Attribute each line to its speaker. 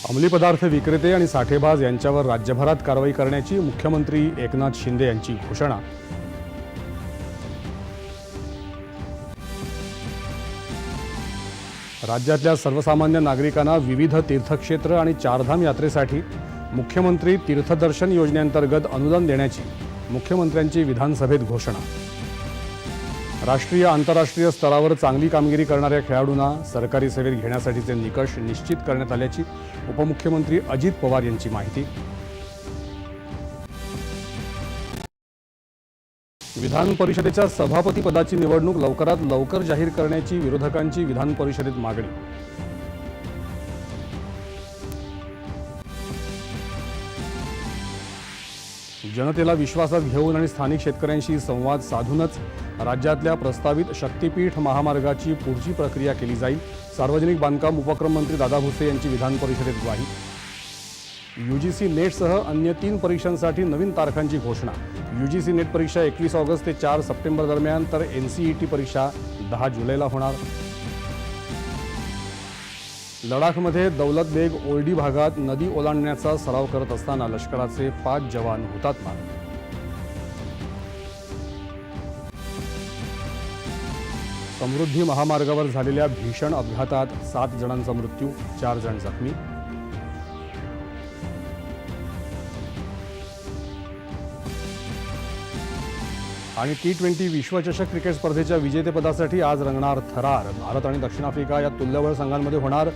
Speaker 1: अंमली पदार्थ विक्रेते आणि साठेबाज यांच्यावर राज्यभरात कारवाई करण्याची मुख्यमंत्री एकनाथ शिंदे यांची घोषणा। राज्यातल्या सर्वसामान्य नागरिकांना विविध तीर्थक्षेत्र आणि चारधाम यात्रेसाठी मुख्यमंत्री तीर्थदर्शन योजनेअंतर्गत अनुदान देण्याची मुख्यमंत्र्यांची विधानसभेत घोषणा। राष्ट्रीय आंतरराष्ट्रीय स्तरावर चांगली कामगिरी करणाऱ्या खेळाडूंना सरकारी सेवेत घेण्यासाठीचे निकष निश्चित करण्यात आल्याची उपमुख्यमंत्री अजित पवार यांची माहिती। विधान परिषदेच्या सभापती पदाची निवडणूक लवकरात लवकर जाहीर करण्याची विरोधकांची विधान परिषदेत मागणी। जनतेला विश्वासात घेऊन आणि स्थानिक शेतकऱ्यांशी संवाद साधूनच राज्यातल्या प्रस्तावित शक्तीपीठ महामार्गाची पुढची प्रक्रिया केली जाईल, सार्वजनिक बांधकाम उपक्रम मंत्री दादा भुसे यांची विधान परिषदेत ग्वाही। यूजीसी नेटसह अन्य 3 परीक्षांसाठी नवीन तारखांची घोषणा। यूजीसी नेट परीक्षा 21 ऑगस्ट ते 4 सप्टेंबर दरम्यान, तर एनसीईटी परीक्षा 10 जुलैला होणार। लडाखमध्ये दौलत बेग ओल्डी भागात नदी ओलांडण्याचा सराव करत असताना लष्कराचे 5 जवान हुतात्मा। समृद्धी महामार्गावर झालेल्या भीषण अपघातात 7 जणांचा मृत्यू, 4 जण जखमी। आणि T20 विश्वचषक क्रिकेट स्पर्धेच्या विजेतेपदासाठी आज रंगणार थरार। भारत आणि दक्षिण आफ्रिका या तुल्यबळ संघांमध्ये होणार